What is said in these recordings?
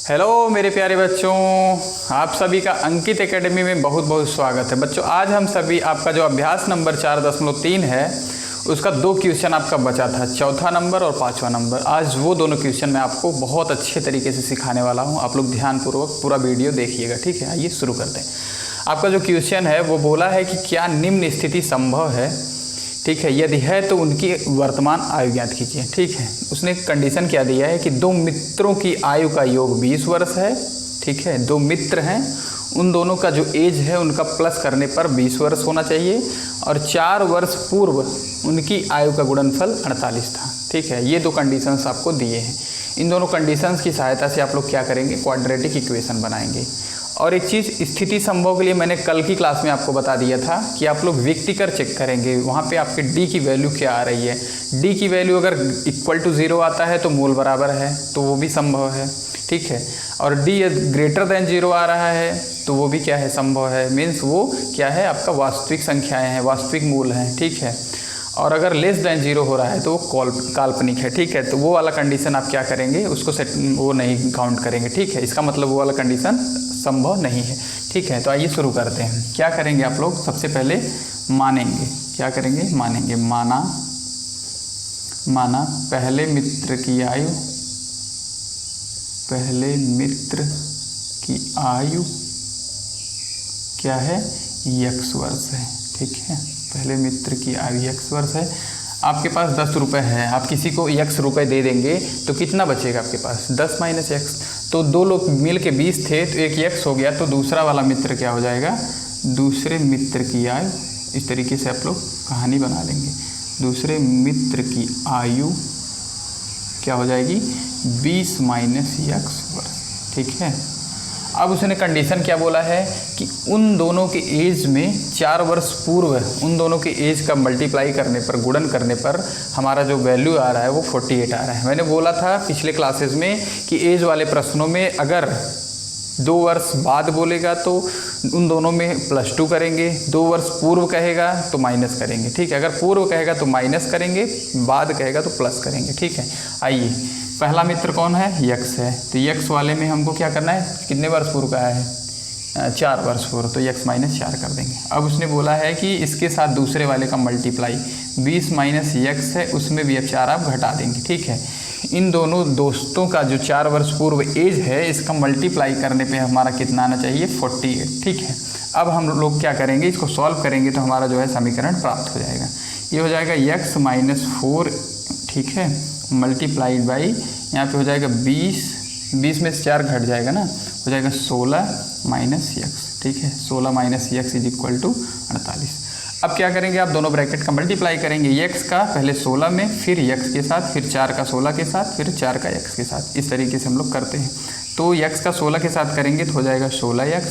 Hello मेरे प्यारे बच्चों, आप सभी का अंकित एकेडमी में बहुत बहुत स्वागत है। बच्चों आज हम सभी आपका जो अभ्यास नंबर 4.3 है उसका 2 क्वेश्चन आपका बचा था, चौथा नंबर और 5वां नंबर। आज वो दोनों क्वेश्चन मैं आपको बहुत अच्छे तरीके से सिखाने वाला हूँ। आप लोग ध्यानपूर्वक पूरा वीडियो देखिएगा, ठीक है। आइए शुरू करते हैं। आपका जो क्वेश्चन है वो बोला है कि क्या निम्न स्थिति संभव है, ठीक है। यदि है तो उनकी वर्तमान आयु ज्ञात कीजिए, ठीक है। उसने कंडीशन क्या दिया है कि 2 मित्रों की आयु का योग 20 वर्ष है, ठीक है। 2 मित्र हैं, उन दोनों का जो एज है उनका प्लस करने पर 20 वर्ष होना चाहिए और 4 वर्ष पूर्व उनकी आयु का गुणनफल 48 था, ठीक है। ये 2 कंडीशंस आपको दिए हैं। इन दोनों कंडीशंस की सहायता से आप लोग क्या करेंगे, क्वाड्रेटिक इक्वेशन बनाएंगे। और एक चीज़, स्थिति संभव के लिए मैंने कल की क्लास में आपको बता दिया था कि आप लोग व्यक्तिकर चेक करेंगे, वहाँ पे आपके डी की वैल्यू क्या आ रही है। डी की वैल्यू अगर इक्वल टू 0 आता है तो मूल बराबर है, तो वो भी संभव है, ठीक है। और डी ग्रेटर देन 0 आ रहा है तो वो भी क्या है, संभव है। मीन्स वो क्या है, आपका वास्तविक संख्याएँ हैं, वास्तविक मूल हैं, ठीक है। और अगर लेस देन 0 हो रहा है तो वो काल्पनिक है, ठीक है। तो वो वाला कंडीशन आप क्या करेंगे, उसको वो नहीं काउंट करेंगे, ठीक है। इसका मतलब वो वाला कंडीशन संभव नहीं है, ठीक है। तो आइए शुरू करते हैं। क्या करेंगे आप लोग, सबसे पहले मानेंगे। क्या करेंगे, मानेंगे। माना पहले मित्र की आयु क्या है, x वर्ष है, ठीक है। पहले मित्र की आयु x वर्ष है। आपके पास 10 रुपये है, आप किसी को x रुपये दे देंगे तो कितना बचेगा आपके पास, 10 माइनस x। तो 2 लोग मिल के 20 थे तो एक x हो गया, तो दूसरा वाला मित्र क्या हो जाएगा, दूसरे मित्र की आयु। इस तरीके से आप लोग कहानी बना लेंगे। दूसरे मित्र की आयु क्या हो जाएगी, 20 माइनस x वर्ष, ठीक है। अब उसने कंडीशन क्या बोला है कि उन दोनों के एज में 4 वर्ष पूर्व उन दोनों के एज का मल्टीप्लाई करने पर, गुणन करने पर हमारा जो वैल्यू आ रहा है वो 48 आ रहा है। मैंने बोला था पिछले क्लासेस में कि एज वाले प्रश्नों में अगर 2 वर्ष बाद बोलेगा तो उन दोनों में +2 करेंगे, 2 वर्ष पूर्व कहेगा तो माइनस करेंगे, ठीक है। अगर पूर्व कहेगा तो माइनस करेंगे, बाद कहेगा तो प्लस करेंगे, ठीक है। आइए, पहला मित्र कौन है, x है। तो x वाले में हमको क्या करना है, कितने वर्ष पूर्व का है, 4 वर्ष पूर्व, तो x माइनस 4 कर देंगे। अब उसने बोला है कि इसके साथ दूसरे वाले का मल्टीप्लाई 20 माइनस x है, उसमें भी अब 4 आप घटा देंगे, ठीक है। इन दोनों दोस्तों का जो 4 वर्ष पूर्व एज है, इसका मल्टीप्लाई करने पे हमारा कितना आना चाहिए, 48, ठीक है। अब हम लोग क्या करेंगे, इसको सॉल्व करेंगे तो हमारा जो है समीकरण प्राप्त हो जाएगा। ये हो जाएगा x माइनस 4, ठीक है, मल्टीप्लाइड बाई, यहाँ पे हो जाएगा 20 में से 4 घट जाएगा ना, हो जाएगा 16 माइनस x, ठीक है। 16 minus x is equal to 48। अब क्या करेंगे, आप दोनों ब्रैकेट का मल्टीप्लाई करेंगे, x का पहले 16 में, फिर x के साथ, फिर 4 का 16 के साथ, फिर 4 का x के साथ। इस तरीके से हम लोग करते हैं। तो x का 16 के साथ करेंगे तो हो जाएगा 16x,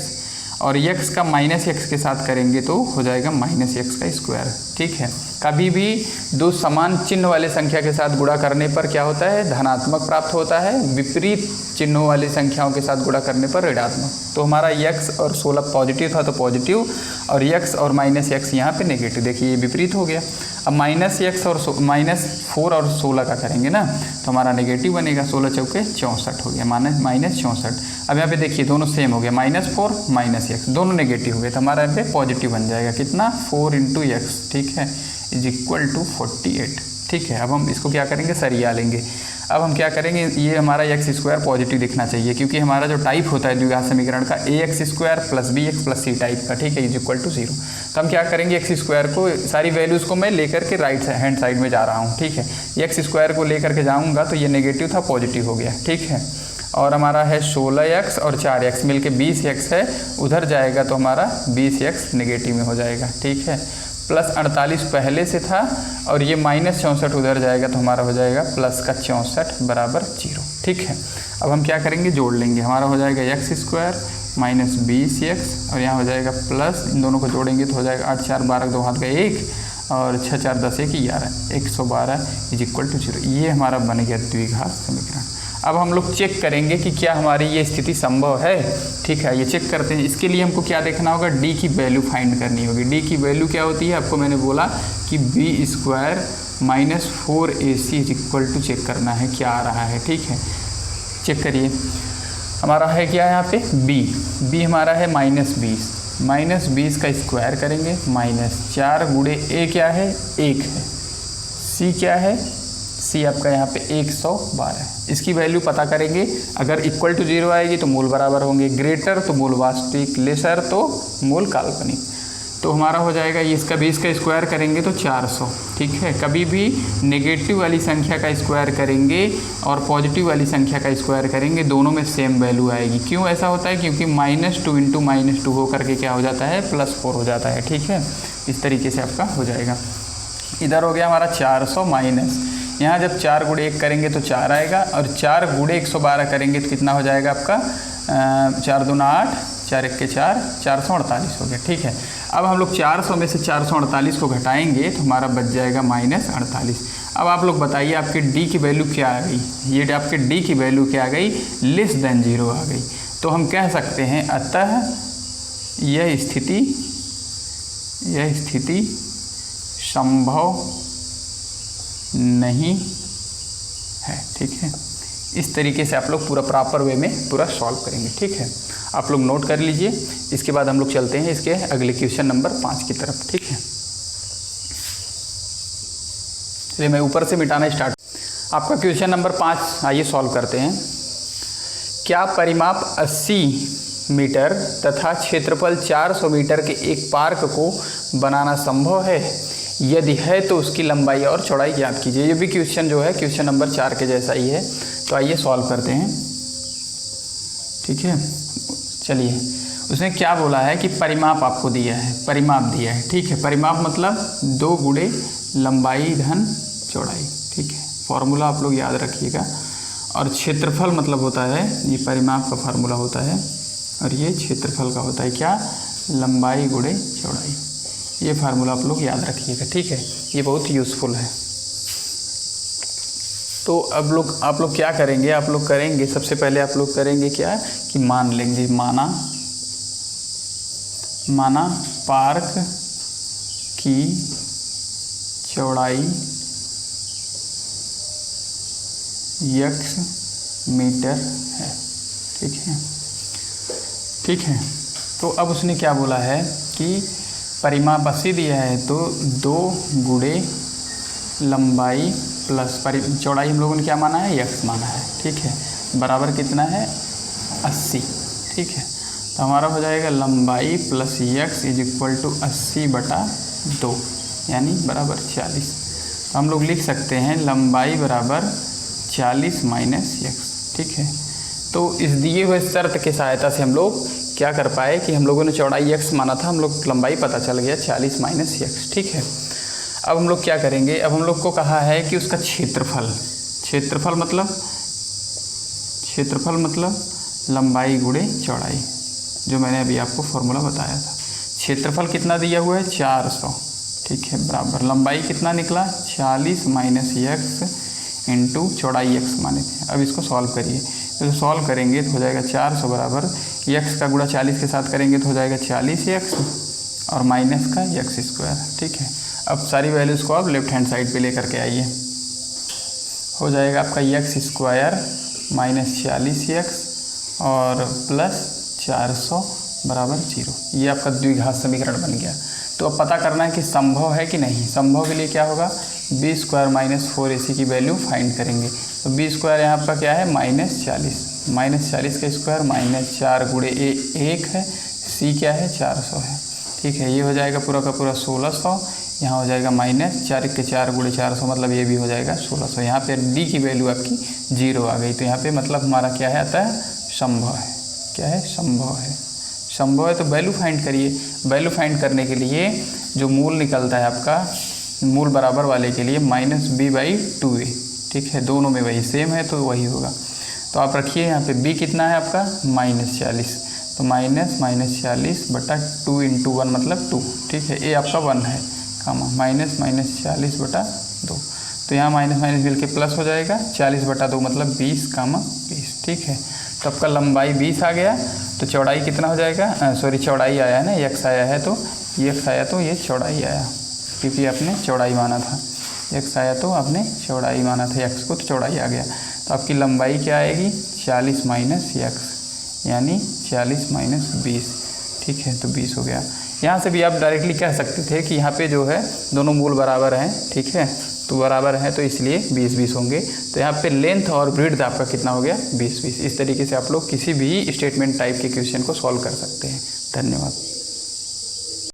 और x का माइनस x के साथ करेंगे तो हो जाएगा माइनस x का स्क्वायर, ठीक है। कभी भी 2 समान चिन्ह वाले संख्या के साथ गुणा करने पर क्या होता है, धनात्मक प्राप्त होता है। विपरीत चिन्हों वाली संख्याओं के साथ गुणा करने पर ऋणात्मक। तो हमारा x और 16 पॉजिटिव था तो पॉजिटिव, और x और माइनस x यहाँ पे नेगेटिव। देखिए ये विपरीत हो गया। अब माइनस x और -4 और 16 का करेंगे ना तो हमारा नेगेटिव बनेगा। 16 चौके 64 हो गया, माइनस 64। अब यहाँ पे देखिए दोनों सेम हो गया, -4 माइनस x, दोनों नेगेटिव हो गए तो हमारा यहाँ पे पॉजिटिव बन जाएगा। कितना, 4 × x, ठीक है, इज इक्वल टू 48, ठीक है। अब हम इसको क्या करेंगे, सरिया लेंगे। अब हम क्या करेंगे, ये हमारा x² पॉजिटिव दिखना चाहिए, क्योंकि हमारा जो टाइप होता है द्विघात समीकरण का ax² + bx + c टाइप का, ठीक है, इज इक्वल टू 0। तो हम क्या करेंगे, x² को, सारी वैल्यूज़ को मैं लेकर के राइट हैंड साइड में जा रहा हूँ, ठीक है। x² को लेकर के जाऊँगा तो ये नेगेटिव था, पॉजिटिव हो गया, ठीक है। और हमारा है 16x और 4x मिल के 20x है, उधर जाएगा तो हमारा 20x नेगेटिव में हो जाएगा, ठीक है। प्लस 48 पहले से था और ये माइनस 64 उधर जाएगा तो हमारा हो जाएगा प्लस का 64 बराबर 0, ठीक है। अब हम क्या करेंगे, जोड़ लेंगे। हमारा हो जाएगा x² माइनस 20x और यहाँ हो जाएगा प्लस, इन दोनों को जोड़ेंगे तो हो जाएगा 8 4 12, 2 हाथ का 1 और 6 4 10 1 11, 112 इज इक्वल टू 0। ये हमारा बन गया द्विघात समीकरण। अब हम लोग चेक करेंगे कि क्या हमारी ये स्थिति संभव है, ठीक है। ये चेक करते हैं। इसके लिए हमको क्या देखना होगा, डी की वैल्यू फाइंड करनी होगी। डी की वैल्यू क्या होती है, आपको मैंने बोला कि b² minus 4ac is equal to, check करना है क्या आ रहा है, ठीक है। चेक करिए। हमारा है क्या यहाँ पे बी हमारा है -20 का स्क्वायर करेंगे -4 गुणे ए क्या है 1 है, सी क्या है सी आपका यहाँ पे 112 है। इसकी वैल्यू पता करेंगे, अगर इक्वल टू 0 आएगी तो मूल बराबर होंगे, ग्रेटर तो मूल वास्तविक, लेसर तो मूल काल्पनिक। तो हमारा हो जाएगा ये इसका 20 का स्क्वायर करेंगे तो 400, ठीक है। कभी भी नेगेटिव वाली संख्या का स्क्वायर करेंगे और पॉजिटिव वाली संख्या का स्क्वायर करेंगे, दोनों में सेम वैल्यू आएगी। क्यों ऐसा होता है? क्योंकि -2 × -2 होकर के क्या हो जाता है +4 हो जाता है, ठीक है। इस तरीके से आपका हो जाएगा। इधर हो गया हमारा 400 माइनस, यहाँ जब 4 गुणे 1 करेंगे तो 4 आएगा, और 4 गुणे 112 करेंगे तो कितना हो जाएगा आपका 4 दूना 8, 4 1 के 4, 448 हो गया, ठीक है। अब हम लोग 400 में से 448 को घटाएंगे तो हमारा बच जाएगा -48। अब आप लोग बताइए आपके d की वैल्यू क्या आ गई? ये आपके d की वैल्यू क्या आ गई? <0 आ गई। तो हम कह सकते हैं अतः यह स्थिति संभव नहीं है, ठीक है। इस तरीके से आप लोग पूरा प्रॉपर वे में पूरा सॉल्व करेंगे, ठीक है। आप लोग नोट कर लीजिए। इसके बाद हम लोग चलते हैं इसके अगले क्वेश्चन नंबर 5 की तरफ, ठीक है। चलिए मैं ऊपर से मिटाना स्टार्ट। आपका क्वेश्चन नंबर 5 आइए सॉल्व करते हैं। क्या परिमाप 80 मीटर तथा क्षेत्रफल 400 मीटर के एक पार्क को बनाना संभव है? यदि है तो उसकी लंबाई और चौड़ाई ज्ञात कीजिए। ये भी क्वेश्चन जो है क्वेश्चन नंबर 4 के जैसा ही है, तो आइए सॉल्व करते हैं, ठीक है। चलिए, उसने क्या बोला है कि परिमाप आपको दिया है, परिमाप दिया है, ठीक है। परिमाप मतलब 2 गुणे लंबाई धन चौड़ाई, ठीक है। फॉर्मूला आप लोग याद रखिएगा। और क्षेत्रफल मतलब होता है, ये परिमाप का फार्मूला होता है, और ये क्षेत्रफल का होता है क्या? लंबाई गुणे चौड़ाई। ये फार्मूला आप लोग याद रखिएगा, ठीक है। ये बहुत यूज़फुल है। तो अब आप लोग क्या करेंगे? आप लोग करेंगे सबसे पहले आप लोग करेंगे क्या कि मान लेंगे, माना पार्क की चौड़ाई x मीटर है, ठीक है। तो अब उसने क्या बोला है कि परिमाप 80 दिया है, तो 2 गुणे लंबाई प्लस चौड़ाई हम लोगों ने क्या माना है? x माना है, ठीक है। बराबर कितना है? 80, ठीक है। तो हमारा हो जाएगा लंबाई प्लस x = 80/2 यानी बराबर 40। तो हम लोग लिख सकते हैं लंबाई बराबर 40 - x, ठीक है। तो इस दिए हुए शर्त के सहायता से हम लोग क्या कर पाए कि हम लोगों ने चौड़ाई x माना था, हम लोग लंबाई पता चल गया 40 - x, ठीक है। अब हम लोग क्या करेंगे? अब हम लोग को कहा है कि उसका क्षेत्रफल मतलब लंबाई गुणे चौड़ाई, जो मैंने अभी आपको फॉर्मूला बताया था। क्षेत्रफल कितना दिया हुआ है? 400, ठीक है, बराबर लंबाई कितना निकला? 40 - x इंटू चौड़ाई x माने थे। अब इसको सॉल्व करिए, तो सॉल्व करेंगे तो हो जाएगा 400 बराबर x का गुणा 40 के साथ करेंगे तो हो जाएगा 40x और माइनस का x², ठीक है। अब सारी वैल्यूज़ को आप लेफ्ट हैंड साइड पे लेकर के आइए, हो जाएगा आपका x² - 40x और प्लस 400 बराबर 0। ये आपका द्विघात समीकरण बन गया। तो अब पता करना है कि संभव है कि नहीं। संभव के लिए क्या होगा? b² - 4ac की वैल्यू फाइंड करेंगे। तो b² यहाँ पर क्या है? -40 का स्क्वायर -4 गुणे a 1 है, c क्या है? 400 है, ठीक है। ये हो जाएगा पूरा का पूरा 1600, यहाँ हो जाएगा -4 के 4 गुणे 400 मतलब ये भी हो जाएगा 1600। यहाँ पे d की वैल्यू आपकी 0 आ गई, तो यहाँ पे मतलब हमारा क्या है? अतः संभव है। क्या है? संभव है। तो वैल्यू फाइंड करिए। वैल्यू फाइंड करने के लिए जो मूल निकलता है आपका, मूल बराबर वाले के लिए -b/2a, ठीक है। दोनों में वही सेम है तो वही होगा। तो आप रखिए यहाँ पे b कितना है आपका? -40, तो -40/2 × 1 मतलब 2, ठीक है। a आपका 1 है, -40/2, तो यहाँ माइनस मिल के प्लस हो जाएगा। 40/2 मतलब 20, 20, ठीक है। तो आपका लंबाई 20 आ गया, तो चौड़ाई कितना हो जाएगा? चौड़ाई आया है ना, x आया है, तो x आया तो ये चौड़ाई आया, क्योंकि आपने चौड़ाई माना था। x आया तो आपने चौड़ाई माना था x को, तो चौड़ाई आ गया। तो आपकी लंबाई क्या आएगी? 40 - x यानी 40 माइनस 20, ठीक है, तो 20 हो गया। यहाँ से भी आप डायरेक्टली कह सकते थे कि यहाँ पे जो है दोनों मूल बराबर हैं, ठीक है, तो बराबर है तो इसलिए 20-20 होंगे। तो यहाँ पे लेंथ और ब्रीड्थ आपका कितना हो गया, 20-20। इस तरीके से आप लोग किसी भी स्टेटमेंट टाइप के क्वेश्चन को सॉल्व कर सकते हैं। धन्यवाद।